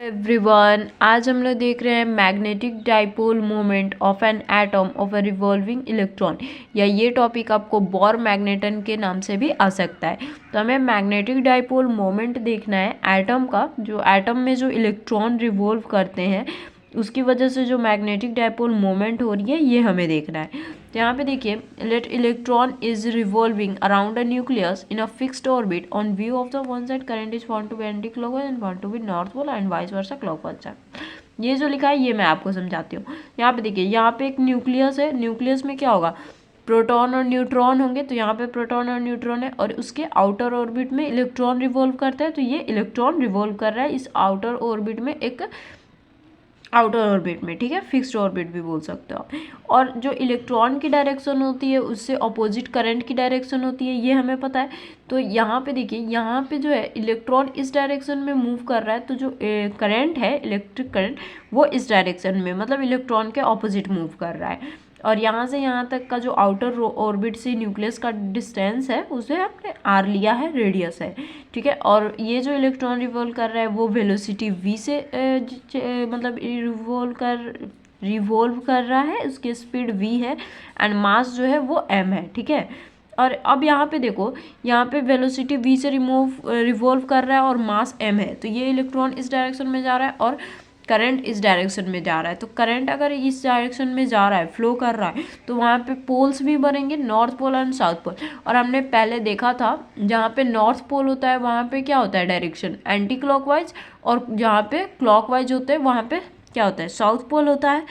Everyone, आज हम लोग देख रहे हैं magnetic dipole moment of an atom of a revolving electron. या ये टॉपिक आपको बोर मैग्नेटन के नाम से भी आ सकता है। तो हमें मैग्नेटिक डाइपोल मोमेंट देखना है एटम का, जो एटम में जो इलेक्ट्रॉन रिवॉल्व करते हैं उसकी वजह से जो मैग्नेटिक डाइपोल मोमेंट हो रही है ये हमें देखना है। तो यहाँ पे देखिए, let electron is revolving around a nucleus in a fixed orbit on view of the one side current is found to be anticlockwise and found to be north pole and vice versa clockwise. ये जो लिखा है ये मैं आपको समझाती हूँ। यहाँ पे देखिए, यहाँ पे एक न्यूक्लियस है। न्यूक्लियस में क्या होगा, प्रोटॉन और न्यूट्रॉन होंगे। तो यहाँ पे प्रोटॉन और न्यूट्रॉन है और उसके आउटर ऑर्बिट में इलेक्ट्रॉन रिवॉल्व करता है। तो ये इलेक्ट्रॉन रिवॉल्व कर रहा है इस आउटर ऑर्बिट में, एक आउटर ऑर्बिट में, ठीक है, फिक्स्ड ऑर्बिट भी बोल सकते हो आप। और जो इलेक्ट्रॉन की डायरेक्शन होती है उससे अपोजिट करंट की डायरेक्शन होती है, ये हमें पता है। तो यहाँ पे देखिए, यहाँ पे जो है इलेक्ट्रॉन इस डायरेक्शन में मूव कर रहा है, तो जो करंट है, इलेक्ट्रिक करंट, वो इस डायरेक्शन में, मतलब इलेक्ट्रॉन के ऑपोजिट मूव कर रहा है। और यहाँ से यहाँ तक का जो आउटर ऑर्बिट से न्यूक्लियस का डिस्टेंस है उसे हमने आर लिया है, रेडियस है, ठीक है। और ये जो इलेक्ट्रॉन रिवॉल्व कर रहा है वो वेलोसिटी v से मतलब रिवॉल्व कर रहा है, उसकी स्पीड v है एंड मास जो है वो m है, ठीक है। और अब यहाँ पे देखो, यहाँ पे वेलोसिटी v से रिवॉल्व कर रहा है और मास m है। तो ये इलेक्ट्रॉन इस डायरेक्शन में जा रहा है और करंट इस डायरेक्शन में जा रहा है। तो करंट अगर इस डायरेक्शन में जा रहा है, फ्लो कर रहा है, तो वहाँ पे पोल्स भी बनेंगे, north pole and south pole. और हमने पहले देखा था, जहाँ पे नॉर्थ पोल होता है वहाँ पे क्या होता है, डायरेक्शन एंटी क्लॉकवाइज, और जहाँ पे क्लॉकवाइज होते हैं वहाँ पे क्या होता है, साउथ पोल होता है।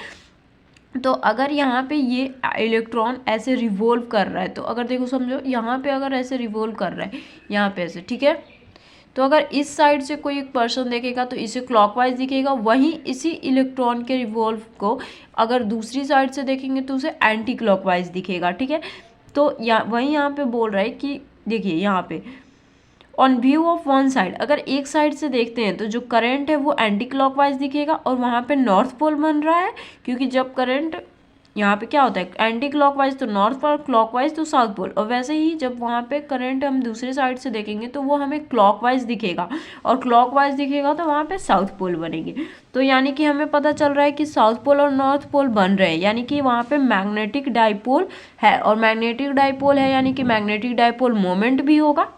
तो अगर यहाँ पे ये इलेक्ट्रॉन ऐसे रिवॉल्व कर रहा है, तो अगर देखो समझो, यहाँ पे अगर ऐसे रिवॉल्व कर रहा है, यहाँ पे ऐसे, ठीक है, तो अगर इस साइड से कोई एक पर्सन देखेगा तो इसे क्लॉकवाइज दिखेगा। वहीं इसी इलेक्ट्रॉन के रिवॉल्व को अगर दूसरी साइड से देखेंगे तो उसे एंटी क्लॉकवाइज दिखेगा, ठीक है। तो वहीं यहाँ पे बोल रहा है कि देखिए, यहाँ पे on view of one side, अगर एक साइड से देखते हैं तो जो करंट है वो एंटी क्लॉकवाइज दिखेगा और वहाँ पे नॉर्थ पोल बन रहा है, क्योंकि जब करंट यहाँ पे क्या होता है, एंटी क्लॉकवाइज तो नॉर्थ पोल, क्लॉकवाइज तो साउथ पोल। और वैसे ही जब वहाँ पे करंट हम दूसरे साइड से देखेंगे तो वो हमें क्लॉकवाइज दिखेगा, और क्लॉकवाइज दिखेगा तो वहाँ पे साउथ पोल बनेंगे। तो यानी कि हमें पता चल रहा है कि साउथ पोल और नॉर्थ पोल बन रहे हैं, यानी कि वहाँ पे मैग्नेटिक डाइपोल है। और मैग्नेटिक डाइपोल है यानी कि मैग्नेटिक डाइपोल मोमेंट भी होगा,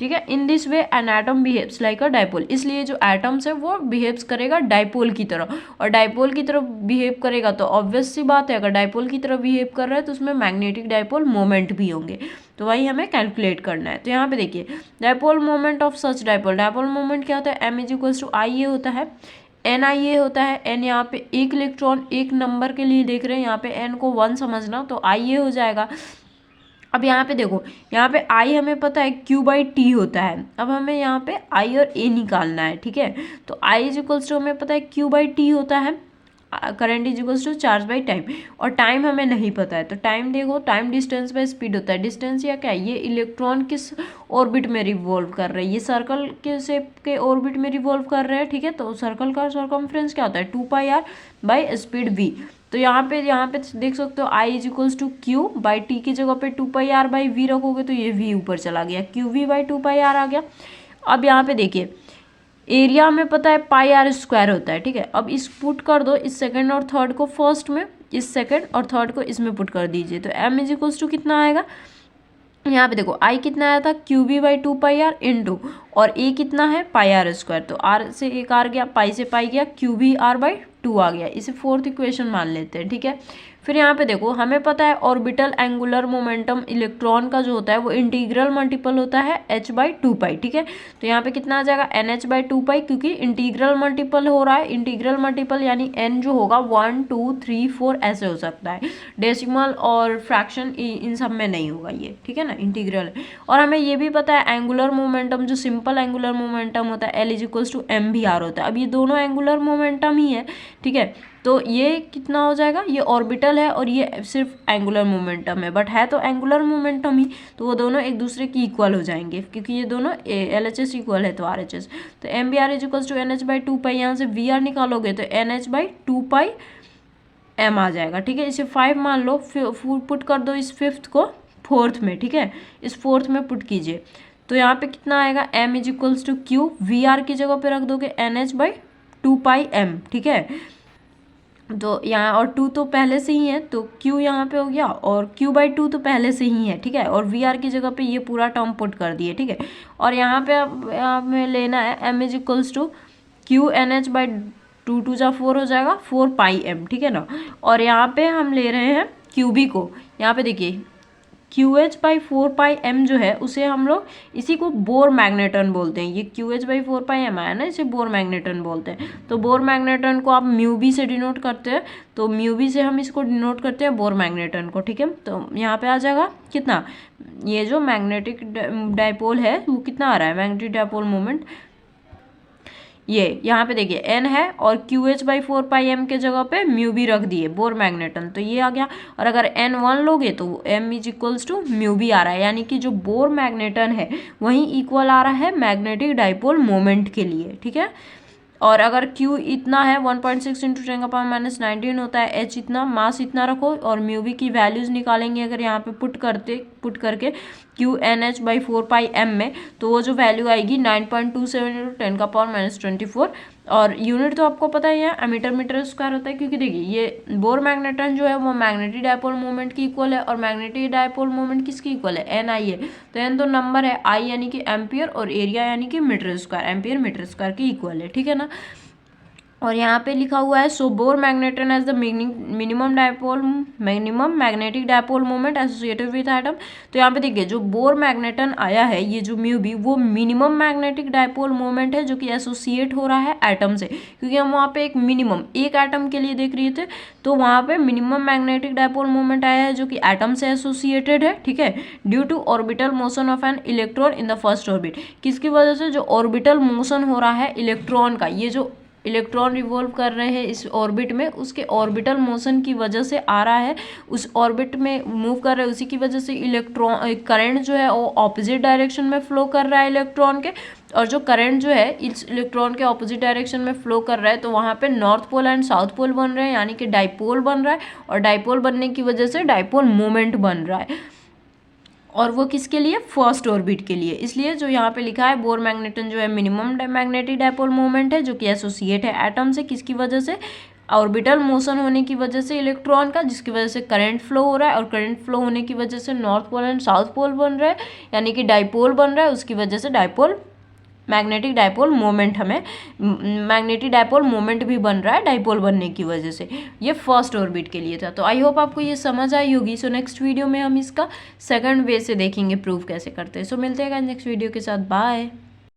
ठीक है। In this way an atom behaves like a dipole, इसलिए जो एटम्स है वो बिहेव्स करेगा डाइपोल की तरह। और डाइपोल की तरह बिहेव करेगा तो ऑब्वियस सी बात है, अगर डाइपोल की तरह बिहेव कर रहा है तो उसमें मैग्नेटिक डाइपोल मोमेंट भी होंगे। तो वही हमें कैलकुलेट करना है। तो यहाँ पे देखिए, dipole moment of such dipole, dipole moment क्या होता है, m इज टू आई ए होता है, एन आई ए होता है। एन यहाँ पे एक इलेक्ट्रॉन एक नंबर के लिए देख रहे हैं, यहाँ पे एन को 1 समझना, तो आई ए हो जाएगा। अब यहाँ पे देखो, यहाँ पे आई हमें पता है Q/T होता है। अब हमें यहाँ पे आई और ए निकालना है, ठीक है। तो आई इज इक्वल्स टू हमें पता है Q/T होता है, current is equals to charge by time. और टाइम हमें नहीं पता है, तो टाइम देखो, टाइम डिस्टेंस बाई स्पीड होता है। डिस्टेंस या क्या है, ये इलेक्ट्रॉन किस ऑर्बिट में रिवॉल्व कर रहे हैं, ये सर्कल के शेप के ऑर्बिट में रिवॉल्व कर रहे हैं, ठीक है। तो सर्कल का सर्कमफ्रेंस क्या होता है, 2πr बाई स्पीड v। तो यहाँ पे देख सकते हो, I is equals to Q/T की जगह पे 2πr बाई v रखोगे तो ये v ऊपर चला गया, QV/2πr आ गया। अब यहाँ पे देखिए, एरिया में पता है πr² होता है, ठीक है। अब इस पुट कर दो, इस सेकंड और थर्ड को फर्स्ट में, इस सेकंड और थर्ड को इसमें पुट कर दीजिए, तो m इज इक्वल्स टू कितना आएगा, यहाँ पे देखो आई कितना आया था, QV/2πr इंटू, और ए कितना है πr², तो r से एक आर गया, पाई से पाई गया, QVr/2 आ गया। इसे फोर्थ इक्वेशन मान लेते हैं, ठीक है। फिर यहाँ पे देखो, हमें पता है ऑर्बिटल एंगुलर मोमेंटम इलेक्ट्रॉन का जो होता है वो इंटीग्रल मल्टीपल होता है h/2π, ठीक है। तो यहाँ पे कितना आ जाएगा, NH/2π, क्योंकि इंटीग्रल मल्टीपल हो रहा है। इंटीग्रल मल्टीपल यानी n जो होगा 1 2 3 4 ऐसे हो सकता है, डेसिमल और फ्रैक्शन इन सब में नहीं होगा ये, ठीक है ना, इंटीग्रल। और हमें ये भी पता है एंगुलर मोमेंटम, जो सिंपल एंगुलर मोमेंटम होता है, L is equals to mvr होता है। अब ये दोनों एंगुलर मोमेंटम ही है, ठीक है। तो ये कितना हो जाएगा, ये ऑर्बिटल है और ये सिर्फ एंगुलर मोमेंटम है, बट है तो एंगुलर मोमेंटम ही, तो वो दोनों एक दूसरे की इक्वल हो जाएंगे, क्योंकि ये दोनों LHS इक्वल है तो RHS। तो MVr is equals to NH/2π, यहाँ से VR निकालोगे तो NH/2π m आ जाएगा, ठीक है। इसे 5 मान लो, पुट कर दो इस फिफ्थ को फोर्थ में, ठीक है, इस फोर्थ में पुट कीजिए। तो यहाँ पे कितना आएगा, m is equals to Q, VR की जगह पे रख दोगे NH/2 2πm, ठीक है। तो यहाँ और 2 तो पहले से ही है, तो Q यहाँ पे हो गया और Q/2 तो पहले से ही है, ठीक है। और VR की जगह पे ये पूरा टर्म पुट कर दिए, ठीक है। और यहाँ पे अब हमें लेना है m is equals to QNH/2 2 जा 4 हो जाएगा 4πm, ठीक है ना। और यहाँ पे हम ले रहे हैं QB को, यहाँ पे देखिए QH/4πm जो है उसे हम लोग इसी को बोर मैग्नेटन बोलते हैं। ये QH/4πm आया ना, इसे बोर मैग्नेटन बोलते हैं। तो बोर मैग्नेटन को आप म्यू बी से डिनोट करते हैं, तो म्यू बी से हम इसको डिनोट करते हैं बोर मैग्नेटन को, ठीक है। तो यहाँ पे आ जाएगा कितना, ये जो मैग्नेटिक डाइपोल है वो कितना आ रहा है, मैग्नेटिक डाइपोल मोमेंट, ये यहाँ पे देखिए n है और QH/4πm के जगह पे म्यू बी रख दिए बोर मैग्नेटन, तो ये आ गया। और अगर n 1 लोगे तो m is equals to mu B आ रहा है, यानी कि जो बोर मैग्नेटन है वही इक्वल आ रहा है मैग्नेटिक डाइपोल मोमेंट के लिए, ठीक है। और अगर Q इतना है 1.6 × 10⁻⁻19 होता है, H इतना, मास इतना रखो और म्यू बी की वैल्यूज़ निकालेंगे अगर यहाँ पे पुट करके QNH/4πm में, तो वो जो वैल्यू आएगी 9.27 × 10⁻24। और यूनिट तो आपको पता ही है, एमीटर मीटर स्क्वायर होता है, क्योंकि देखिए ये बोर मैग्नेटन जो है वो मैग्नेटिक डाइपोल मोमेंट की इक्वल है, और मैग्नेटिक डाइपोल मोमेंट किसकी इक्वल है, NI है। तो n तो नंबर है, I यानी कि एम्पियर, और एरिया यानी कि metre square, ampere metre square की इक्वल है, ठीक है ना। और यहाँ पे लिखा हुआ है so Bohr magneton as the minimum magnetic dipole moment associated with atom. तो यहाँ पे देखिए जो बोर मैग्नेटन आया है, ये जो म्यू बी, वो मिनिमम मैग्नेटिक डाइपोल मोमेंट है जो कि एसोसिएट हो रहा है एटम से, क्योंकि हम वहाँ पे एक मिनिमम एक एटम के लिए देख रहे थे, तो वहाँ पे मिनिमम मैग्नेटिक डाइपोल मोमेंट आया है जो कि एटम से एसोसिएटेड है, ठीक है, due to orbital motion of an electron in the first orbit. किसकी वजह से, जो ऑर्बिटल मोशन हो रहा है इलेक्ट्रॉन का, ये जो इलेक्ट्रॉन रिवॉल्व कर रहे हैं इस ऑर्बिट में, उसके ऑर्बिटल मोशन की वजह से आ रहा है, उस ऑर्बिट में मूव कर रहे हैं, उसी की वजह से इलेक्ट्रॉन करंट जो है वो ऑपोजिट डायरेक्शन में फ्लो कर रहा है इलेक्ट्रॉन के। और जो करंट जो है इस इलेक्ट्रॉन के ऑपोजिट डायरेक्शन में फ्लो कर रहा है, तो वहाँ पे north pole and south pole बन रहे हैं, यानी कि डाइपोल बन रहा है, और डाइपोल बनने की वजह से डाइपोल मोमेंट बन रहा है। और वो किसके लिए, फर्स्ट ऑर्बिट के लिए। इसलिए जो यहाँ पे लिखा है बोर मैग्नेटन जो है मिनिमम मैग्नेटिक डाइपोल मोमेंट है जो कि एसोसिएट है एटम से, किसकी वजह से, ऑर्बिटल मोशन होने की वजह से इलेक्ट्रॉन का, जिसकी वजह से करंट फ्लो हो रहा है, और करंट फ्लो होने की वजह से north pole and south pole बन रहा है, यानी कि डाइपोल बन रहा है, उसकी वजह से डाइपोल मैग्नेटिक डाइपोल मोमेंट, हमें मैग्नेटिक डाइपोल मोमेंट भी बन रहा है डाइपोल बनने की वजह से। ये फर्स्ट ऑर्बिट के लिए था। तो आई होप आपको ये समझ आई होगी। सो नेक्स्ट वीडियो में हम इसका सेकंड वे से देखेंगे प्रूफ कैसे करते हैं। सो मिलते हैं नेक्स्ट वीडियो के साथ, बाय।